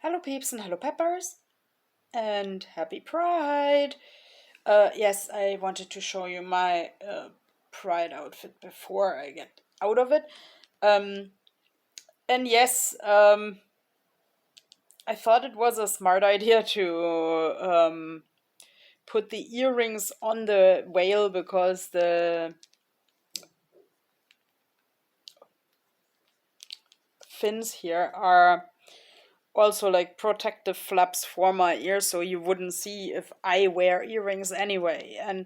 Hello peeps and hello peppers and happy Pride. Yes, I wanted to show you my Pride outfit before I get out of it. Um, and yes, I thought it was a smart idea to put the earrings on the whale because the fins here are also like protective flaps for my ears so you wouldn't see if I wear earrings anyway. And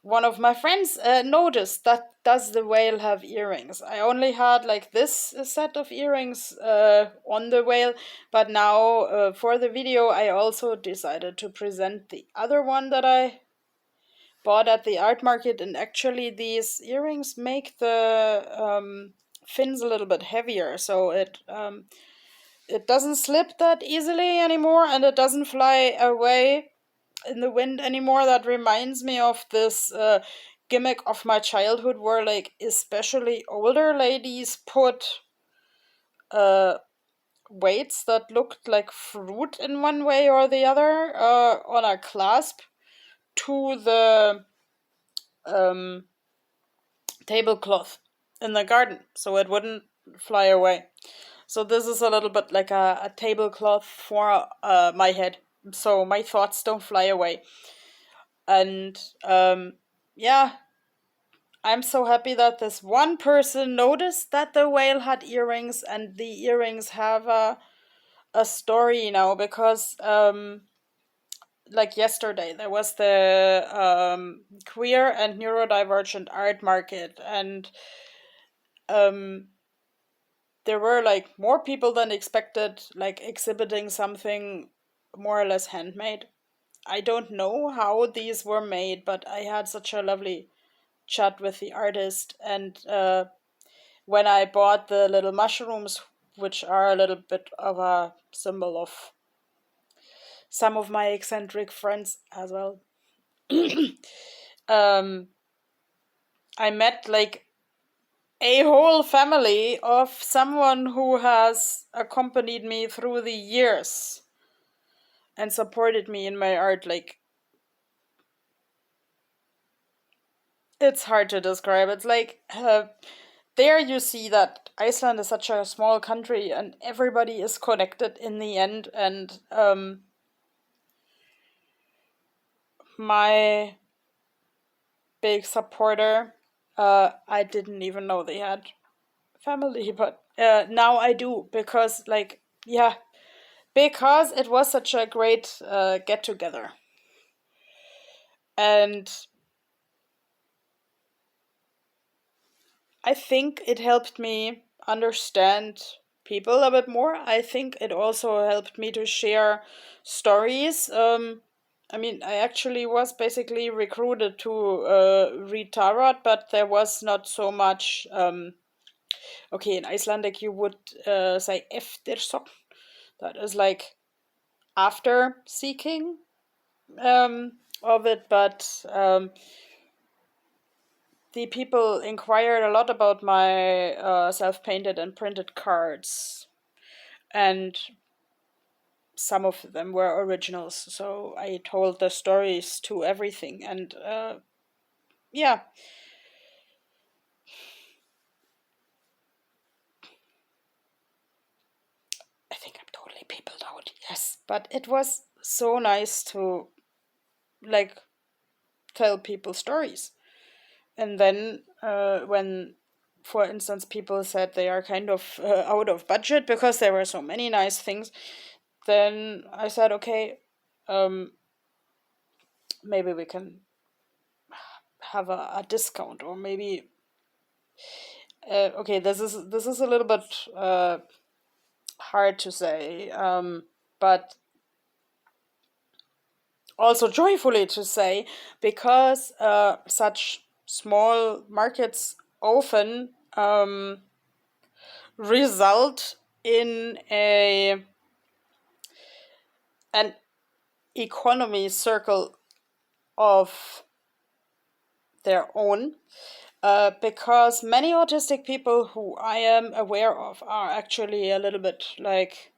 one of my friends noticed that does the whale have earrings. I only had like this set of earrings on the whale, but now for the video I also decided to present the other one that I bought at the art market, and actually these earrings make the fins a little bit heavier, so it doesn't slip that easily anymore and it doesn't fly away in the wind anymore. That reminds me of this gimmick of my childhood where like especially older ladies put uh weights that looked like fruit in one way or the other on a clasp to the um tablecloth in the garden so it wouldn't fly away. So this is a little bit like a tablecloth for my head so my thoughts don't fly away. And yeah, I'm so happy that this one person noticed that the whale had earrings, and the earrings have a story now because like yesterday there was the queer and neurodivergent art market, and um there were like more people than expected, like exhibiting something more or less handmade. I don't know how these were made, but I had such a lovely chat with the artist. And when I bought the little mushrooms, which are a little bit of a symbol of some of my eccentric friends as well, um, I met like a whole family of someone who has accompanied me through the years and supported me in my art. Like, it's hard to describe. It's like there you see that Iceland is such a small country and everybody is connected in the end. And my big supporter, I didn't even know they had family, but now I do because, like, yeah, because it was such a great get together. And I think it helped me understand people a bit more. I think it also helped me to share stories. I mean, I actually was basically recruited to read tarot, but there was not so much. Okay, in Icelandic you would say eftirsókn. That is like after seeking of it, but the people inquired a lot about my self-painted and printed cards, and some of them were originals. So I told the stories to everything, and yeah, I think I'm totally peopled out. Yes, but it was so nice to like tell people stories, and then when for instance, people said they are kind of out of budget because there were so many nice things. Then I said, okay, um, maybe we can have a discount, or maybe okay, this is a little bit hard to say, but also joyfully to say, because such small markets often result in an economy circle of their own, because many autistic people who I am aware of are actually a little bit like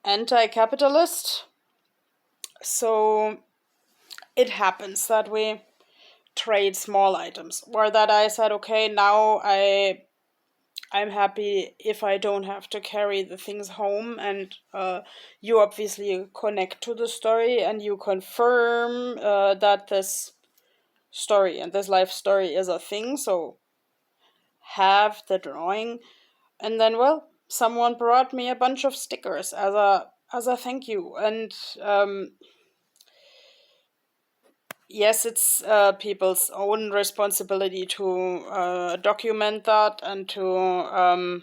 anti-capitalist. So it happens that we trade small items, or that I said, okay, now I'm happy if I don't have to carry the things home, and you obviously connect to the story and you confirm that this story and this life story is a thing. So have the drawing, and then, well, someone brought me a bunch of stickers as a thank you, and yes, it's people's own responsibility to document that and to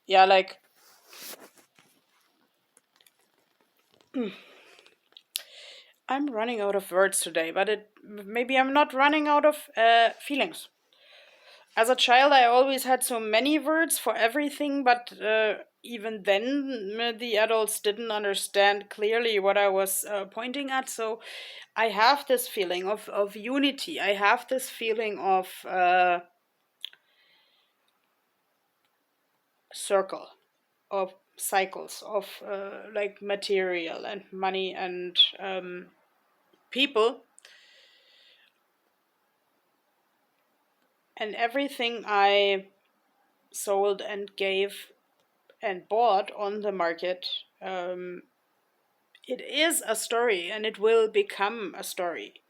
yeah, like I'm running out of words today, but it maybe I'm not running out of feelings. As a child, I always had so many words for everything, but even then, the adults didn't understand clearly what I was pointing at. So I have this feeling of unity. I have this feeling of circle, of cycles, of like material and money and people. And everything I sold and gave and bought on the market, it is a story and it will become a story.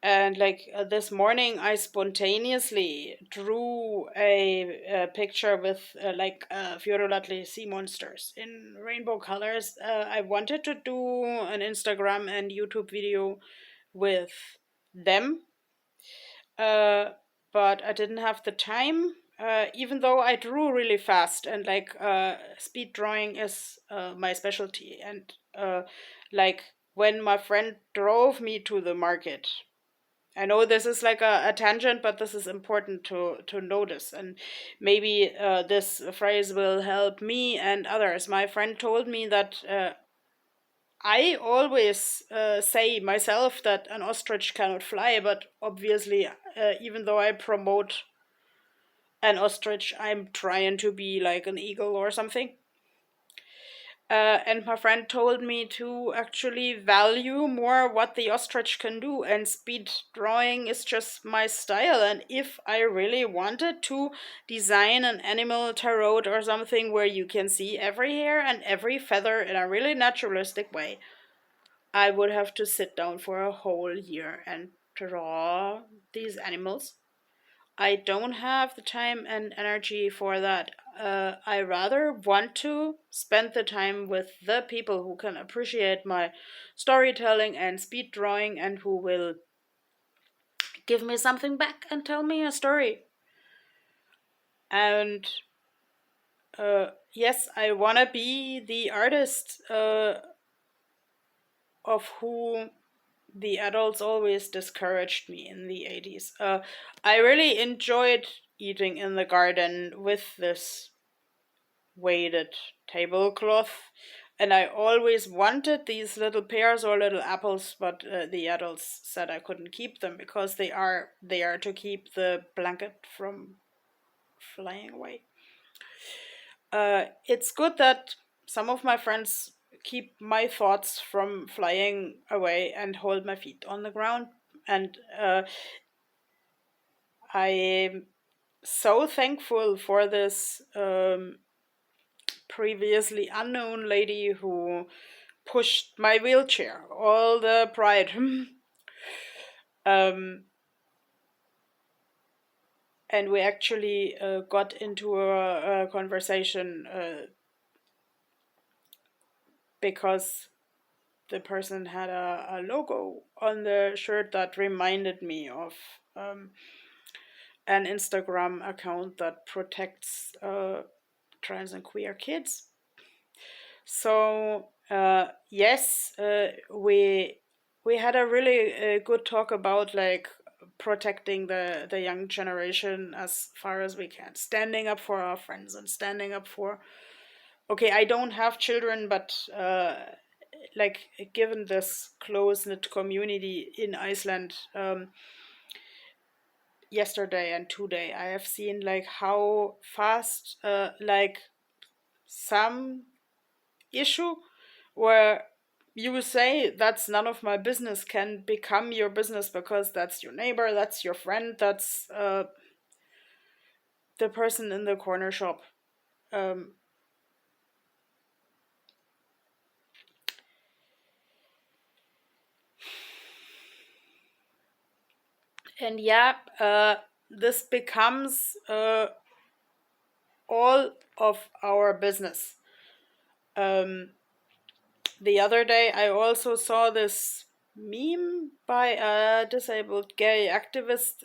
And like this morning, I spontaneously drew a picture with Fiorelati sea monsters in rainbow colors. I wanted to do an Instagram and YouTube video with them, uh, but I didn't have the time. Even though I drew really fast, and like speed drawing is my specialty, and like when my friend drove me to the market, I know this is like a tangent, but this is important to notice, and maybe this phrase will help me and others. My friend told me that I always say myself that an ostrich cannot fly, but obviously, even though I promote an ostrich, I'm trying to be like an eagle or something. And my friend told me to actually value more what the ostrich can do, and speed drawing is just my style. And if I really wanted to design an animal tarot or something where you can see every hair and every feather in a really naturalistic way, I would have to sit down for a whole year and draw these animals. I don't have the time and energy for that. I rather want to spend the time with the people who can appreciate my storytelling and speed drawing and who will give me something back and tell me a story. And yes, I want to be the artist of who the adults always discouraged me in the 80s. I really enjoyed eating in the garden with this weighted tablecloth, and I always wanted these little pears or little apples, but the adults said I couldn't keep them because they are there to keep the blanket from flying away. It's good that some of my friends keep my thoughts from flying away and hold my feet on the ground. And I'm so thankful for this previously unknown lady who pushed my wheelchair, all the pride. um, and we actually got into a conversation because the person had a logo on the shirt that reminded me of um, an Instagram account that protects trans and queer kids. So yes, we had a really good talk about like protecting the young generation as far as we can, standing up for our friends and standing up for. Okay, I don't have children, but like given this close knit community in Iceland, yesterday and today I have seen like how fast like some issue where you say that's none of my business can become your business because that's your neighbor, that's your friend, that's the person in the corner shop. Um, and yeah, this becomes all of our business. Um, the other day, I also saw this meme by a disabled gay activist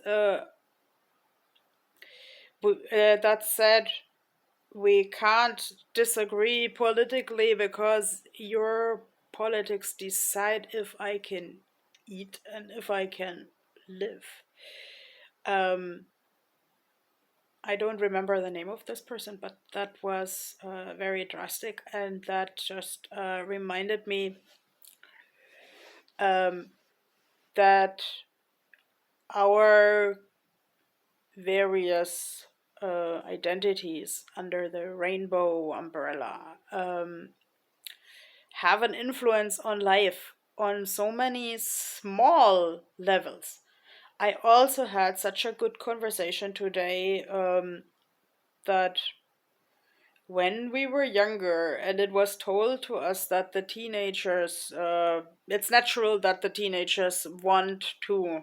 that said, we can't disagree politically because your politics decide if I can eat and if I can live. Um, I don't remember the name of this person, but that was very drastic, and that just reminded me um, that our various identities under the rainbow umbrella have an influence on life on so many small levels. I also had such a good conversation today that when we were younger and it was told to us that the teenagers, it's natural that the teenagers want to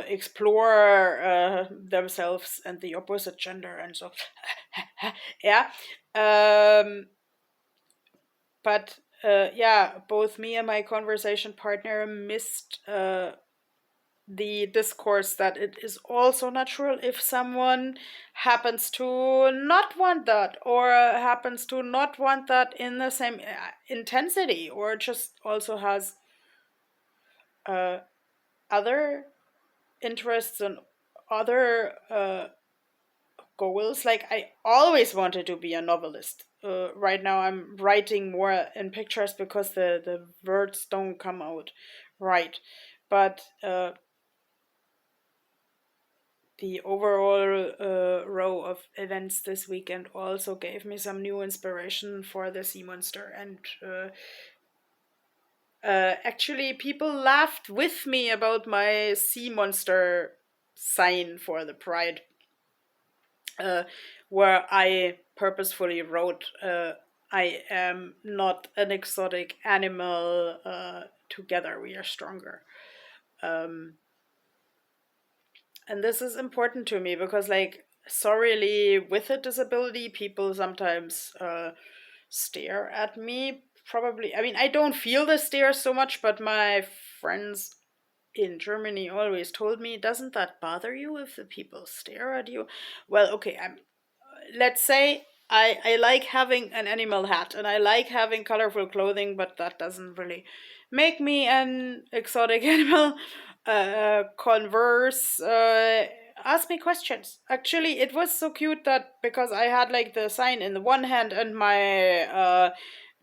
explore themselves and the opposite gender and so yeah but yeah, both me and my conversation partner missed the discourse that it is also natural if someone happens to not want that, or happens to not want that in the same intensity, or just also has uh, other interests and other goals. Like, I always wanted to be a novelist. Right now, I'm writing more in pictures because the words don't come out right. But the overall row of events this weekend also gave me some new inspiration for the sea monster. And actually, people laughed with me about my sea monster sign for the pride, uh, where I purposefully wrote, I am not an exotic animal, together we are stronger. Um, and this is important to me because, like, sorrily, with a disability, people sometimes stare at me. Probably, I mean, I don't feel the stare so much, but my friends in Germany always told me, doesn't that bother you if the people stare at you? Well, okay, let's say I like having an animal hat and I like having colorful clothing, but that doesn't really make me an exotic animal. Converse, ask me questions. Actually, it was so cute that because I had like the sign in the one hand and my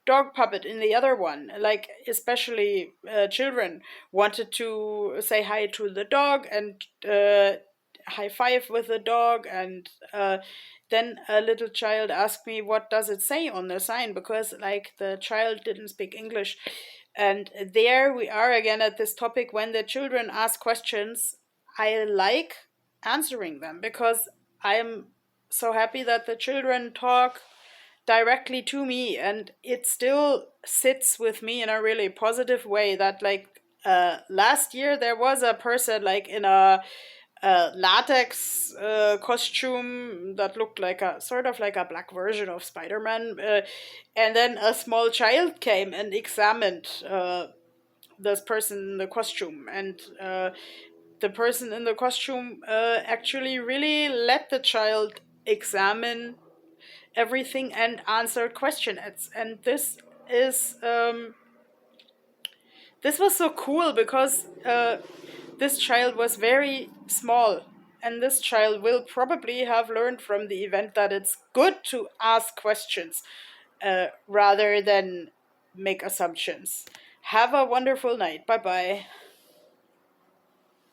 dog puppet in the other one, like especially children wanted to say hi to the dog and high five with the dog, and then a little child asked me what does it say on the sign, because like the child didn't speak English. And there we are again at this topic: when the children ask questions, I like answering them because I'm so happy that the children talk directly to me, and it still sits with me in a really positive way. That like last year there was a person like in a latex costume that looked like a sort of like a black version of Spider-Man, and then a small child came and examined this person in the costume, and the person in the costume actually really let the child examine everything and answer questions. And is this was so cool because this child was very small, and this child will probably have learned from the event that it's good to ask questions rather than make assumptions. Have a wonderful night. Bye bye.